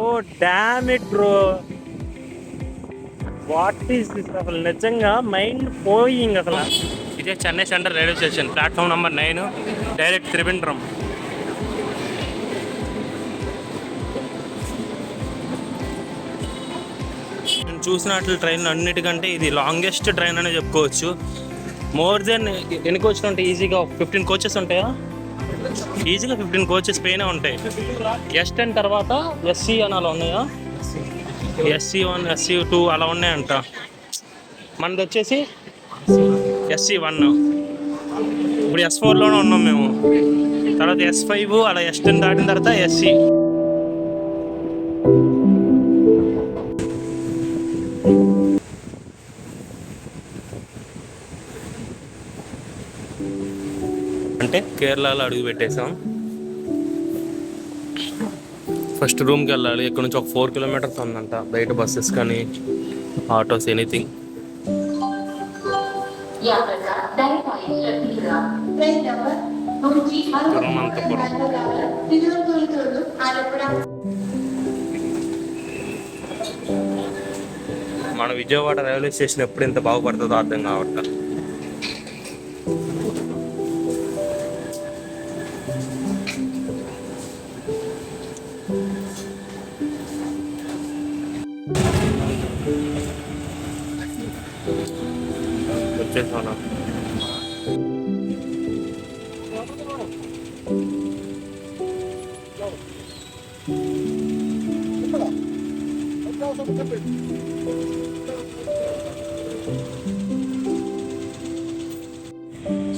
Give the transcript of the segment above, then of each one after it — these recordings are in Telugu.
Oh damn it bro, what is this? అసలు నిజంగా మైండ్ పోయింగ్ అసలు. ఇదే Chennai central railway station, platform number 9, direct Trivandrum. నేను చూసినట్లు ట్రైన్ అన్నిటికంటే ఇది లాంగెస్ట్ ట్రైన్ అనే చెప్పుకోవచ్చు. మోర్ దెన్ ఎన్ని కోచ్లు ఉంటాయి? ఈజీగా 15 కోచెస్ ఉంటాయా? ఈజీగా 15 కోచెస్ పైన ఉంటాయి. S10 తర్వాత SC అని అలా ఉన్నాయా? SC1, SC2 అలా ఉన్నాయంట. మనది వచ్చేసి SC1. ఇప్పుడు S4లోనే ఉన్నాం మేము. తర్వాత S5, అలా S10 దాటిన తర్వాత SC. అంటే కేరళలో అడుగు పెట్టేసాం. ఫస్ట్ రూమ్కి వెళ్ళాలి. ఇక్కడ నుంచి ఒక 4 కిలోమీటర్స్ ఉందంట. బయట బస్సెస్ కానీ ఆటోస్ ఎనీథింగ్. తిరువనంతపురం. మన విజయవాడ రైల్వే స్టేషన్ ఎప్పుడు ఎంత బాగుపడుతుందో అర్థం కావట్లేదు. వచ్చేసాను.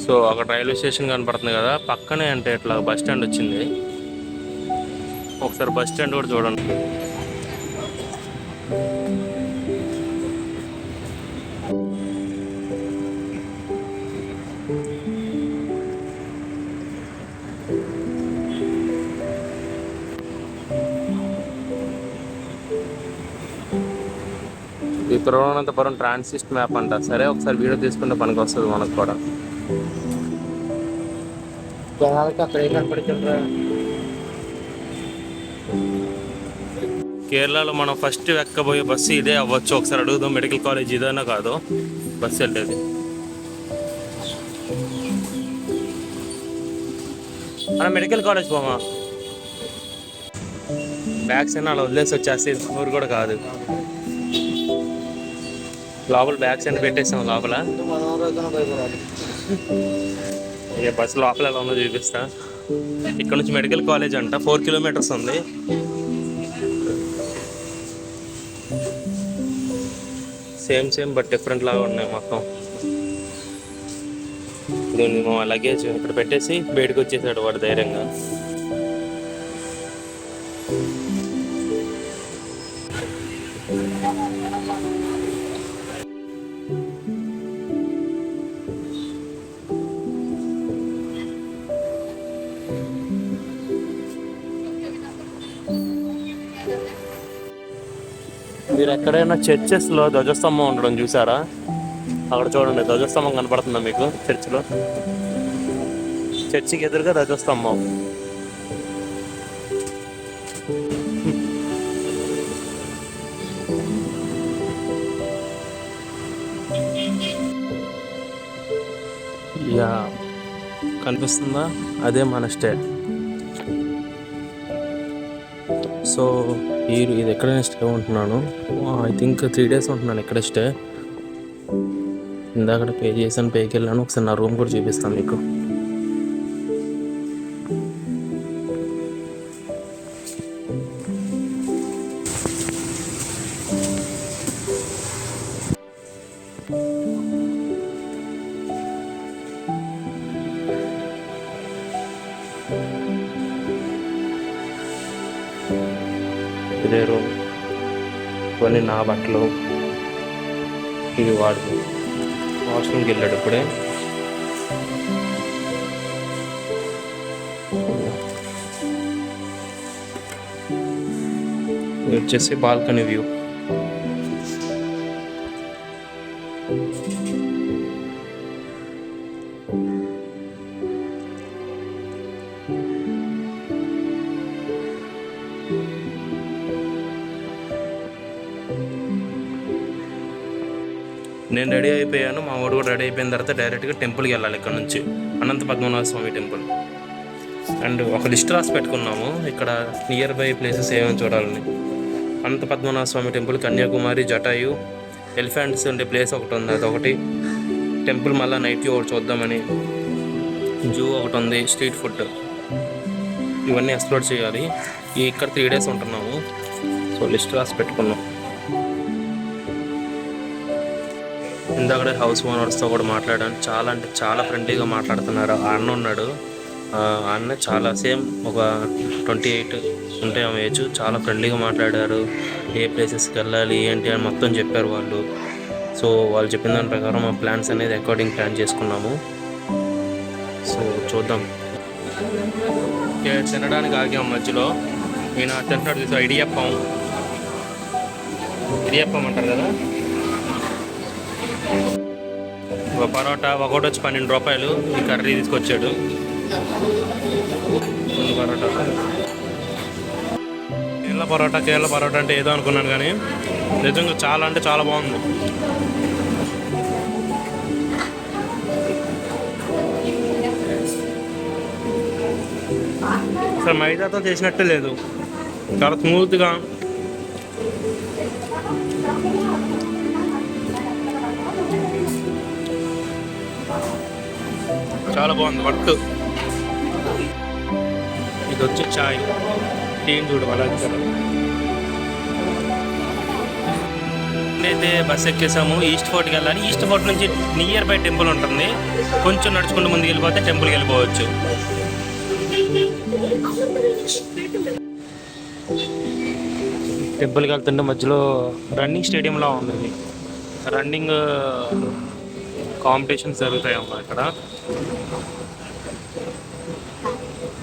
సో అక్కడ రైల్వే స్టేషన్ కనపడుతుంది కదా, పక్కనే అంటే ఇట్లా బస్ స్టాండ్ వచ్చింది. ఒకసారి బస్ స్టాండ్ కూడా చూడండి. ఈ తిరువనంతపురం ట్రాన్సిస్ట్ మ్యాప్ అంట. సరే ఒకసారి వీడియో తీసుకుంటే పనికి వస్తుంది మనకు కూడా. అక్కడ ఏం కనపడుతుందా? కేరళలో మనం ఫస్ట్ ఎక్కబోయే బస్సు ఇదే అవ్వచ్చు. ఒకసారి అడుగుదాం. మెడికల్ కాలేజ్ ఇదేనా కాదు బస్సు వెళ్ళేది. మన మెడికల్ కాలేజ్ పోమా? బ్యాగ్స్ అయినా అలా వదిలేసి వచ్చేస్తే ఊరు కూడా కాదు. లోపల బ్యాగ్స్ అయినా పెట్టేసాం లోపల. ఏ బస్సు లోపల ఎలా ఉందో చూపిస్తా. ఇక్కడ నుంచి మెడికల్ కాలేజ్ అంట. 4 కిలోమీటర్స్ ఉంది. సేమ్ బట్ డిఫరెంట్ లాగా ఉన్నాయి మొత్తం. ఇది మా లగేజ్ ఇక్కడ పెట్టేసి బయటకు వచ్చేసాడు వాడు ధైర్యంగా. మీరు ఎక్కడైనా చర్చెస్లో ధ్వజస్తంభం ఉండడం చూసారా? అక్కడ చూడండి, ధ్వజస్తంభం కనపడుతుందా మీకు? చర్చిలో, చర్చికి ఎదురుగా ధ్వజస్తంభం. యా కనిపిస్తుందా? అదే మన స్టే. సో ఇది ఎక్కడైనా స్టే ఉంటున్నాను. ఐ థింక్ 3 days ఉంటున్నాను ఇక్కడ స్టే. ఇందాక పే చేశాను, పేకి వెళ్ళాను. ఒకసారి నా రూమ్ కూడా చూపిస్తాను మీకు. ఇదే రూమ్. కొన్ని నా బట్టలు. ఇది వాడు వాష్రూమ్కి వెళ్ళాడు ఇప్పుడే. ఇది వచ్చేసి బాల్కనీ వ్యూ. నేను రెడీ అయిపోయాను, మా వాడు కూడా రెడీ అయిపోయిన తర్వాత డైరెక్ట్గా టెంపుల్కి వెళ్ళాలి ఇక్కడ నుంచి, అనంత పద్మనాభ స్వామి టెంపుల్. అండ్ ఒక లిస్ట్ రాసి పెట్టుకున్నాము ఇక్కడ నియర్ బై ప్లేసెస్ ఏమేమి చూడాలని. అనంత పద్మనాభ స్వామి టెంపుల్, కన్యాకుమారి, జటాయు, ఎలిఫెంట్స్ ఉండే ప్లేస్ ఒకటి ఉంది అదొకటి, టెంపుల్ మళ్ళీ నైట్ ఒకటి చూద్దామని, జూ ఒకటి ఉంది, స్ట్రీట్ ఫుడ్, ఇవన్నీ ఎక్స్ప్లోర్ చేయాలి. ఇక్కడ 3 days ఉంటున్నాము, సో లిస్ట్ రాసి పెట్టుకున్నాం. ఇందాక హౌస్ ఓనర్స్తో కూడా మాట్లాడాను, చాలా అంటే చాలా ఫ్రెండ్లీగా మాట్లాడుతున్నారు. ఆ అన్న ఉన్నాడు, ఆ అన్న చాలా సేమ్ ఒక 28 ఉంటే ఆమె ఏజ్, చాలా ఫ్రెండ్లీగా మాట్లాడారు. ఏ ప్లేసెస్కి వెళ్ళాలి ఏంటి అని మొత్తం చెప్పారు వాళ్ళు. సో వాళ్ళు చెప్పిన దాని ప్రకారం మా ప్లాన్స్ అనేది అకార్డింగ్ ప్లాన్ చేసుకున్నాము. సో చూద్దాం. తినడానికి ఆగాం మధ్యలో, నేను తింటాడు చూసా, ఇడియప్పం అంటారు కదా. ఒక పరోటా ఒకటి వచ్చి 12 రూపాయలు, ఈ కర్రీ తీసుకొచ్చాడు. పరోటా, కేరళ పరోటా అంటే ఏదో అనుకున్నాను కానీ నిజంగా చాలా అంటే చాలా బాగుంది. అసలు మైదాతో చేసినట్టే లేదు, చాలా స్మూత్గా. చాలా బాగుంది వర్క్. ఇది వచ్చి చాయ్, టీని చూడు అలా ఇచ్చారు. అయితే బస్ ఎక్కేసాము, ఈస్ట్ ఫోర్ట్కి వెళ్ళాలి. ఈస్ట్ ఫోర్ట్ నుంచి నియర్ బై టెంపుల్ ఉంటుంది, కొంచెం నడుచుకుంటూ ముందుకు వెళ్ళిపోతే టెంపుల్కి వెళ్ళిపోవచ్చు. టెంపుల్కి వెళ్తుంటే మధ్యలో రన్నింగ్ స్టేడియంలా ఉంది, రన్నింగ్ కాంపిటీషన్స్ జరుగుతాయమ్మా ఇక్కడ.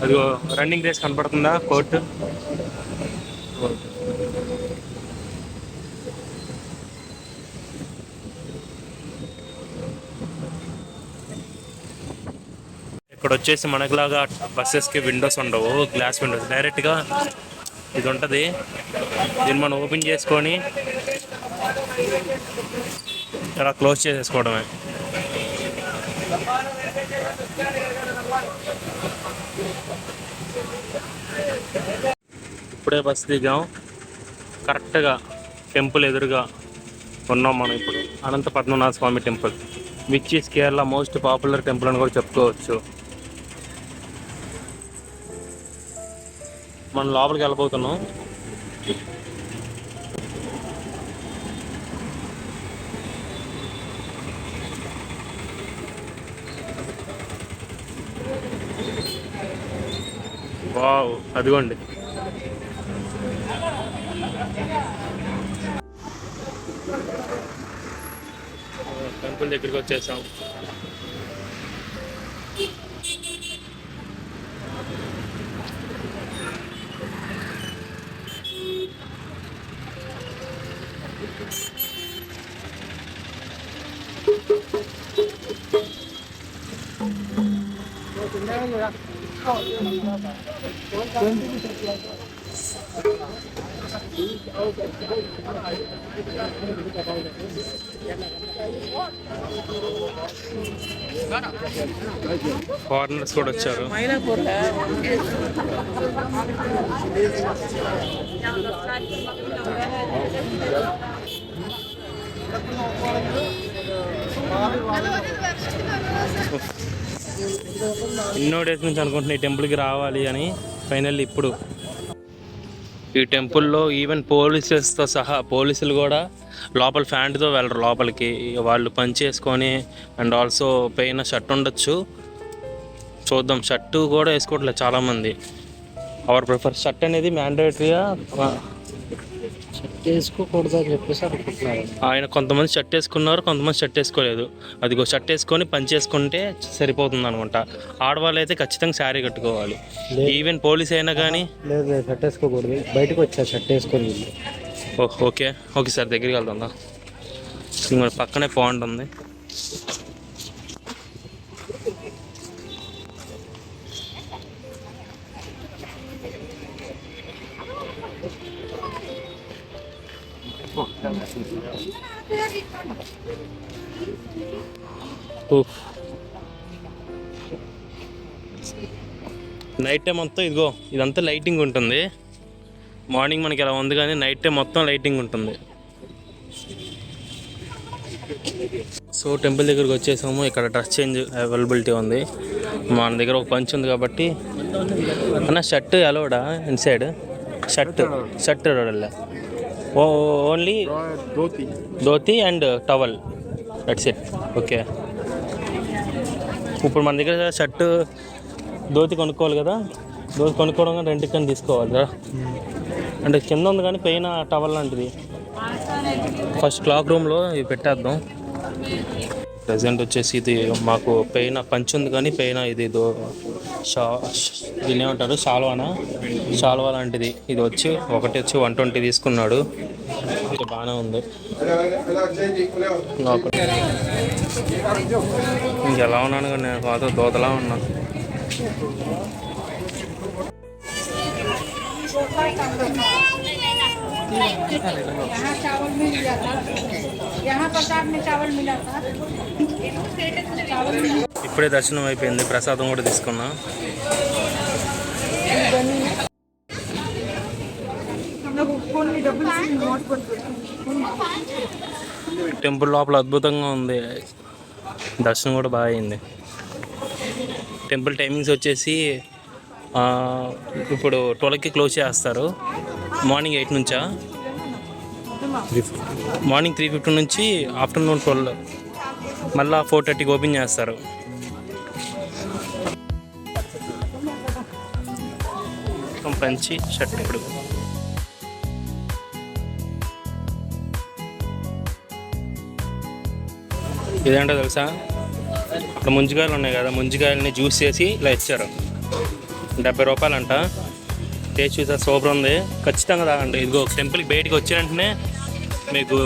అదిగో రన్నింగ్ రేస్ కనపడుతుందా, కోర్టు. ఇక్కడ వచ్చేసి మనకులాగా బస్సెస్కి విండోస్ ఉండవు, గ్లాస్ విండోస్, డైరెక్ట్గా ఇది ఉంటుంది. దీన్ని మనం ఓపెన్ చేసుకొని ఇలా క్లోజ్ చేసేసుకోవడమే. ఇప్పుడే బస్సు దిగాం, కరెక్ట్గా టెంపుల్ ఎదురుగా ఉన్నాం మనం ఇప్పుడు. Anantha Padmanabha Swamy temple, which is Kerala most popular temple అని కూడా చెప్పుకోవచ్చు. మనం లోపలికి వెళ్ళిపోతున్నాం. వావ్, అదిగోండి. టెంపుల్ దగ్గరికి వచ్చేసాం. ఫారినర్స్ కూడా వచ్చారు. ఎన్నో డేస్ నుంచి అనుకుంటున్నా ఈ టెంపుల్కి రావాలి అని. ఫైనల్లీ ఇప్పుడు ఈ టెంపుల్లో ఈవెన్ పోలీసెస్తో సహా, పోలీసులు కూడా లోపల ఫ్యాంట్తో వెళ్ళరు లోపలికి, వాళ్ళు పని చేసుకొని. అండ్ ఆల్సో పైన షర్ట్ ఉండొచ్చు, చూద్దాం. షర్టు కూడా వేసుకోవట్లేదు చాలామంది. అవర్ ప్రిఫర్ షర్ట్ అనేది మ్యాండేటరీగా వేసుకోకూడదు అని చెప్పేసి అనుకుంటున్నారు ఆయన. కొంతమంది షర్ట్ వేసుకున్నారు, కొంతమంది షర్ట్ వేసుకోలేదు. అదిగో షర్ట్ వేసుకొని పని చేసుకుంటే సరిపోతుంది అనుకుంటా. ఆడవాళ్ళు అయితే ఖచ్చితంగా శారీ కట్టుకోవాలి, ఈవెన్ పోలీస్ అయినా కానీ. లేదు, షర్ట్ వేసుకోకూడదు, బయటకు వచ్చా షర్ట్ వేసుకొని. ఓకే ఓకే సార్, దగ్గరికి వెళ్తుందా? పక్కనే పాయింట్ ఉంది. నైట్ టైం మొత్తం ఇదిగో ఇదంతా లైటింగ్ ఉంటుంది. మార్నింగ్ మనకి ఇలా ఉంది కానీ నైట్ టైం మొత్తం లైటింగ్ ఉంటుంది. సో టెంపుల్ దగ్గరికి వచ్చేసాము. ఇక్కడ డ్రెస్ చేంజ్ అవైలబిలిటీ ఉంది. మన దగ్గర ఒక పంచ్ ఉంది కాబట్టి అన్న షర్ట్ అలౌడా inside shirt only dhoti and towel that's it. Okay, ఇప్పుడు మన దగ్గర షర్ట్ ధోతి కొనుక్కోవాలి కదా, ధోతి కొనుక్కోవడం కానీ రెంట్కి కానీ తీసుకోవాలి కదా. అంటే కింద ఉంది కానీ పైన టవల్ లాంటిది. ఫస్ట్ క్లాక్ రూమ్లో ఇవి పెట్టేద్దాం. ప్రజెంట్ వచ్చేసి ఇది మాకు పైన పంచి ఉంది కానీ పైన ఇది దీన్ని ఏమంటారు షాల్వా లాంటిది. ఇది వచ్చి 120 తీసుకున్నాడు. ఇది బాగానే ఉంది. ఇంకెలా ఉన్నాను కానీ నేను మాతో దోతలా ఉన్నా. यहाँ चावल मिल जाता, यहाँ प्रसाद में चावल मिला था, चावल मिला। ఇప్పుడే దర్శనం అయిపోయింది, ప్రసాదం కూడా తీసుకున్నా. టెంపుల్ లోపల అద్భుతంగా ఉంది. దర్శనం కూడా బాగా అయింది. టెంపుల్ టైమింగ్స్ వచ్చేసి ఇప్పుడు 12కి క్లోజ్ చేస్తారు. మార్నింగ్ 8 నుంచా, మార్నింగ్ 3:15 నుంచి ఆఫ్టర్నూన్ 12, మళ్ళీ 4:30కి ఓపెన్ చేస్తారు. పంచి షర్ట్ ఇప్పుడు ఇదేంటో తెలుసా, అక్కడ ముంజికాయలు ఉన్నాయి కదా, ముంజికాయలని జ్యూస్ చేసి ఇలా ఇచ్చారు. 70 రూపాయలంట. టేస్ట్ చూసా సూపర్ ఉంది. ఖచ్చితంగా తాగండి. ఇదిగో టెంపుల్కి బయటికి వచ్చిన వెంటనే మీకు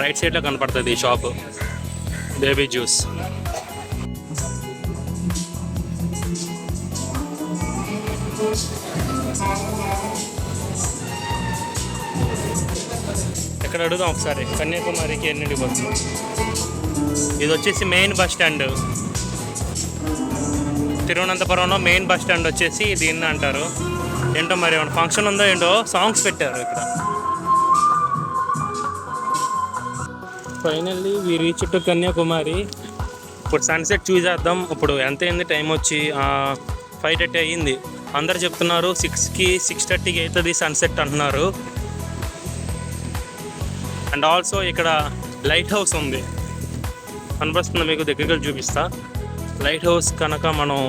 రైట్ సైడ్లో కనపడుతుంది ఈ షాపు, బేబీ జ్యూస్. ఎక్కడ అడుగుదాం ఒకసారి. కన్యాకుమారికి ఎన్నింటికి పోతుంది. ఇది వచ్చేసి మెయిన్ బస్ స్టాండ్. తిరువనంతపురంలో మెయిన్ బస్ స్టాండ్ వచ్చేసి దీన్ని అంటారు. ఏంటో మరి ఏమన్నా ఫంక్షన్ ఉందో ఏంటో సాంగ్స్ పెట్టారు ఇక్కడ. Finally we reach to Kanyakumari. ఇప్పుడు సన్సెట్ చూసేద్దాం. ఇప్పుడు ఎంత అయింది టైం వచ్చి 5:30 అయ్యింది. అందరు చెప్తున్నారు 6కి 6:30కి అవుతుంది సన్సెట్ అంటున్నారు. అండ్ ఆల్సో ఇక్కడ లైట్ హౌస్ ఉంది, కనిపిస్తుంది మీకు, దగ్గరికి చూపిస్తా. లైట్ హౌస్ కనుక మనం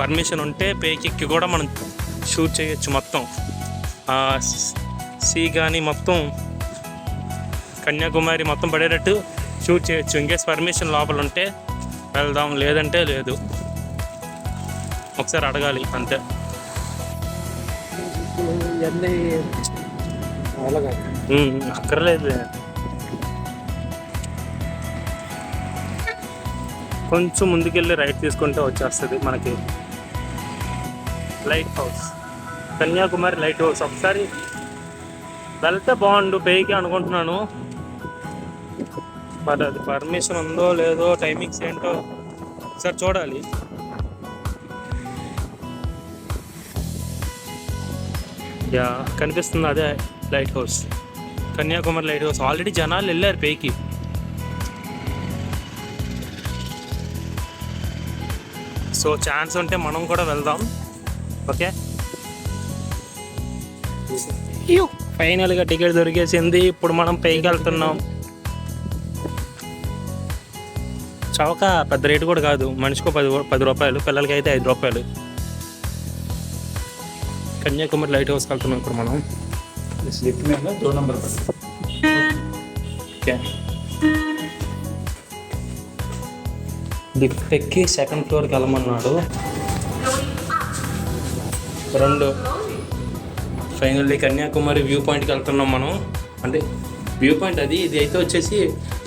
పర్మిషన్ ఉంటే పైకి కూడా మనం షూట్ చేయొచ్చు. మొత్తం సీ కానీ మొత్తం కన్యాకుమారి మొత్తం పడేటట్టు షూట్ చేయొచ్చు. ఇంకేస్ పర్మిషన్ లోపల ఉంటే వెళ్దాం, లేదంటే లేదు. ఒకసారి అడగాలి అంతే. అక్కర్లేదు, కొంచెం ముందుకెళ్ళి రైట్ తీసుకుంటే వచ్చేస్తుంది మనకి light house. Kanyakumari light house ఒకసారి వెళ్తే బాగుండు పైకి అనుకుంటున్నాను. మరి అది పర్మిషన్ ఉందో లేదో, టైమింగ్స్ ఏంటో ఒకసారి చూడాలి. యా కనిపిస్తుంది, అదే light house, Kanyakumari light house. Already జనాలు వెళ్ళారు పైకి. సో ఛాన్స్ ఉంటే మనం కూడా వెళ్దాం. ఓకే, ఫైనల్గా టికెట్ దొరికేసింది. ఇప్పుడు మనం పైకి వెళ్తున్నాం. చౌక పెద్ద రేటు కూడా కాదు, మనిషికో 10 రూపాయలు, పిల్లలకి అయితే 5 రూపాయలు. కన్యాకుమారి లైట్ హౌస్కి వెళ్తున్నాం ఇప్పుడు మనం. ఓకే, లిఫ్ట్ ఎక్కి 2nd ఫ్లోర్కి వెళ్ళమన్నాడు. 2 ఫైనల్లీ కన్యాకుమారి వ్యూ పాయింట్కి వెళ్తున్నాం మనం. అంటే వ్యూ పాయింట్ అది, ఇది అయితే వచ్చేసి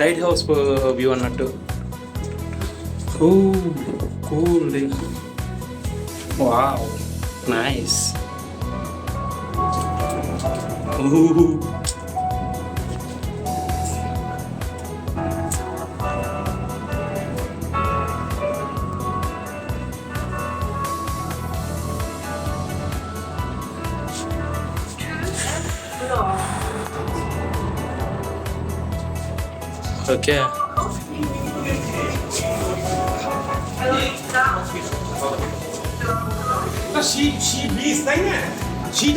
లైట్ హౌస్ వ్యూ అన్నట్టు. Cool, wow, nice. ఓకే.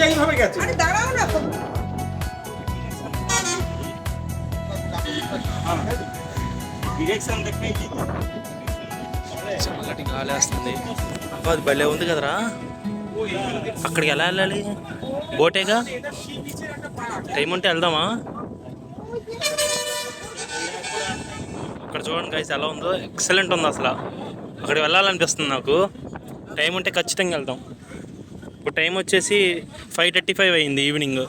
এইভাবে গেছে। చల్లటి గాలి వేస్తుంది. అది భలే ఉంది కదరా. అక్కడికి ఎలా వెళ్ళాలి? బోటేగా. టైం ఉంటే వెళ్దామా? అక్కడ చూడండి గైస్ ఎలా ఉందో, ఎక్సలెంట్ ఉంది అసలు. అక్కడికి వెళ్ళాలనిపిస్తుంది నాకు. టైం ఉంటే ఖచ్చితంగా వెళ్దాం. ఇప్పుడు టైం వచ్చేసి 5:35 అయింది evening.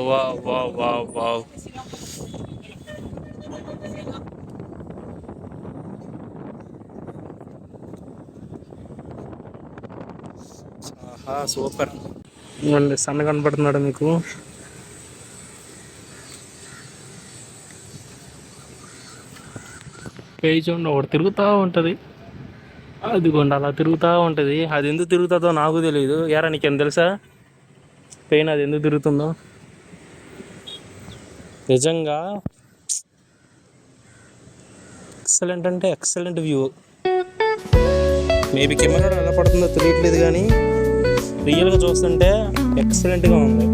Wow wow wow wow. Super. సన్న కనపడుతున్నాడు మీకు. పేజ్ ఒకటి తిరుగుతూ ఉంటుంది. అదిగోండి అలా తిరుగుతూ ఉంటుంది. అది ఎందుకు తిరుగుతుందో నాకు తెలియదు. యారా నీకేం తెలుసా పెయిన్ అది ఎందుకు తిరుగుతుందో? నిజంగా ఎక్సలెంట్ అంటే ఎక్సలెంట్ వ్యూ. మేబీ కెమెరా ఎలా పడుతుందో తెలియట్లేదు, కానీ రియల్గా చూస్తుంటే ఎక్సలెంట్గా ఉంది.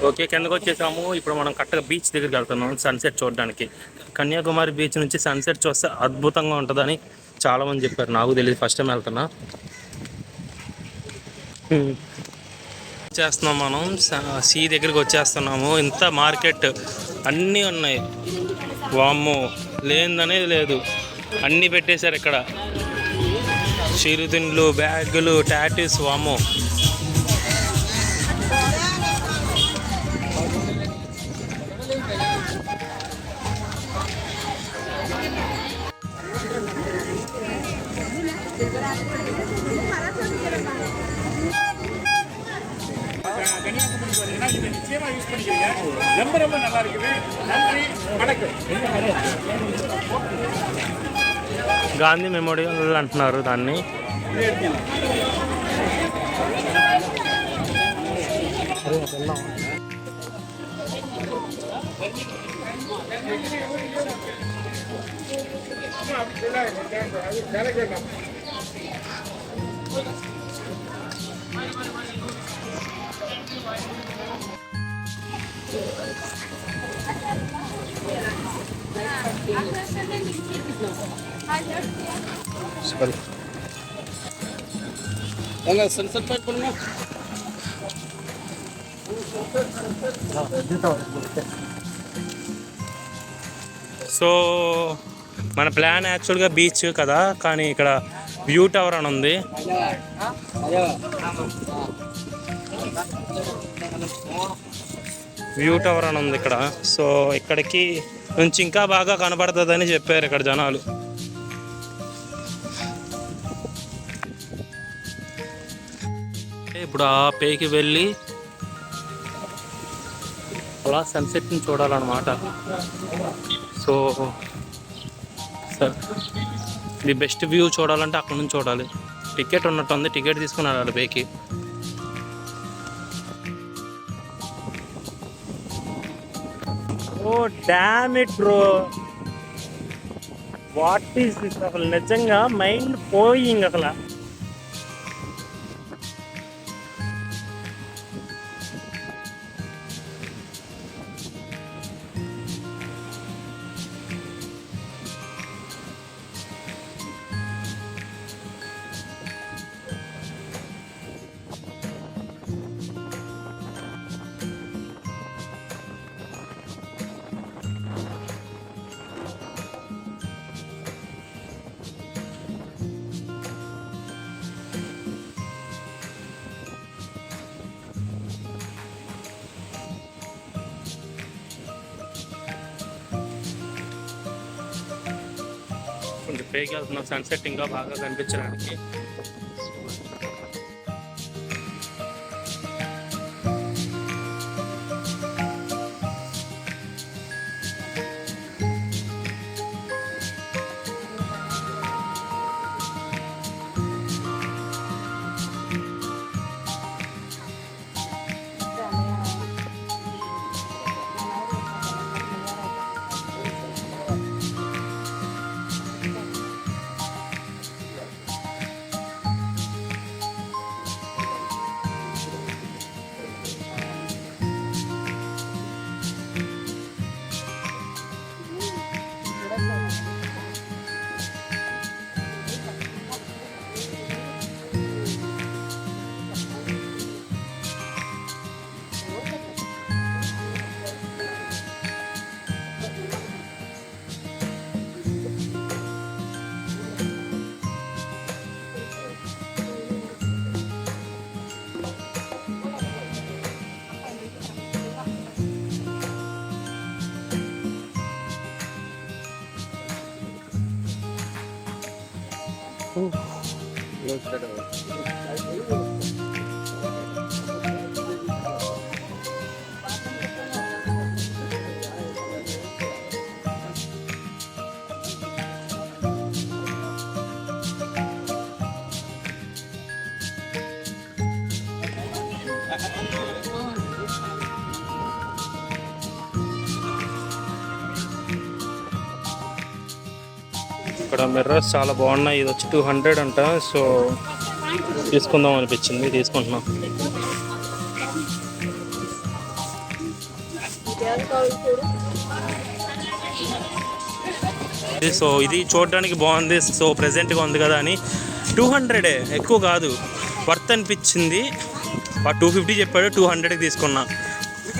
ఓకే, కిందకు వచ్చేసాము. ఇప్పుడు మనం కరెక్ట్గా బీచ్ దగ్గరికి వెళ్తున్నాం సన్సెట్ చూడడానికి. కన్యాకుమారి బీచ్ నుంచి సన్సెట్ చూస్తే అద్భుతంగా ఉంటుందని చాలామంది చెప్పారు. నాకు తెలియదు, ఫస్ట్ టైం వెళ్తున్నా. వచ్చేస్తున్నాం మనం సీ దగ్గరికి వచ్చేస్తున్నాము. ఇంత మార్కెట్ అన్నీ ఉన్నాయి. వామ్మో, లేనిదనేది లేదు, అన్నీ పెట్టేశారు ఇక్కడ. చిరుతిండ్లు, బ్యాగులు, టాటూస్. వామ్మో, இதை நிச்சயமா யூஸ் பண்ணிக்கிறீங்க. ரொம்ப ரொம்ப நல்லா இருக்குது. நன்றி, வணக்கம். గాంధీ మెమోరియల్ అంటున్నారు దాన్ని. సన్సెట్ పాయింట్ பண்ணுங்க. సో మన ప్లాన్ యాక్చువల్గా బీచ్ కదా, కానీ ఇక్కడ వ్యూ టవర్ అని ఉంది. వ్యూ టవర్ అని ఉంది ఇక్కడ. సో ఇక్కడికి నుంచి ఇంకా బాగా కనపడుతుందని చెప్పారు ఇక్కడ జనాలు. ఇప్పుడు ఆ పేకి వెళ్ళి అలా సన్సెట్ని చూడాలన్నమాట. So sir, the best view చూడాలంటే అక్కడ నుంచి చూడాలి. టికెట్ ఉన్నట్టుంది, టికెట్ తీసుకుని వెళ్ళాలి పేకి. Oh damn it bro, what is this? అసలు నిజంగా మైండ్ పోయింగ్ అసలు. పైకి వెళ్తున్నాం సన్సెట్ ఇంకా బాగా కనిపించడానికి. ఇక్కడ మిర్రర్స్ చాలా బాగున్నాయి. ఇది వచ్చి 200 అంట. సో తీసుకుందాం అనిపించింది, తీసుకుంటున్నాం. సో ఇది చూడడానికి బాగుంది. సో ప్రెజెంట్గా ఉంది కదా అని 200 ఎక్కువ కాదు, వర్త్ అనిపించింది. 250 చెప్పాడు, 200కి తీసుకున్నా.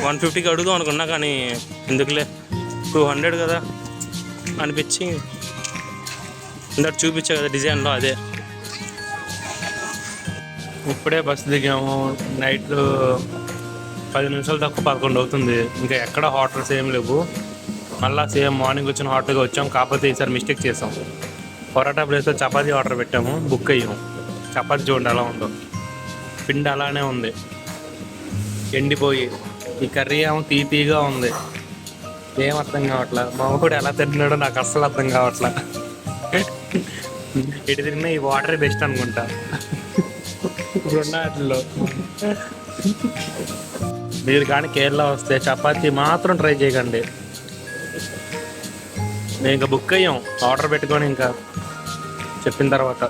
150కి అడుగుదాం అనుకున్నా కానీ ఎందుకులే 200 కదా అనిపించి ఇందాక చూపించా కదా డిజైన్లో అదే. ఇప్పుడే బస్సు దిగాము. నైట్ 10 నిమిషాలు తక్కువ 11 అవుతుంది. ఇంకా ఎక్కడ హోటల్స్ ఏం లేవు. మళ్ళీ సేమ్ మార్నింగ్ వచ్చిన హోటల్గా వచ్చాం. కాకపోతే ఈసారి మిస్టేక్ చేసాం. పొరాటా ప్లేస్లో చపాతీ ఆర్డర్ పెట్టాము, బుక్ అయ్యాము. చపాతీ చూడండి ఎలా ఉందో, పిండి అలానే ఉంది, ఎండిపోయి. ఈ కర్రీ ఏమో తీగా ఉంది. ఏం అర్థం కావట్లా. మా ఊడు ఎలా తింటున్నాడో నాకు అస్సలు అర్థం కావట్లా. ఎటు తిరిగినా ఈ వాటరే బెస్ట్ అనుకుంటా ఇప్పుడున్న వాటిల్లో. మీరు కానీ కేరళ వస్తే చపాతీ మాత్రం ట్రై చేయకండి. మేము ఇంకా బుక్ అయ్యాం ఆర్డర్ పెట్టుకొని, ఇంకా చెప్పిన తర్వాత.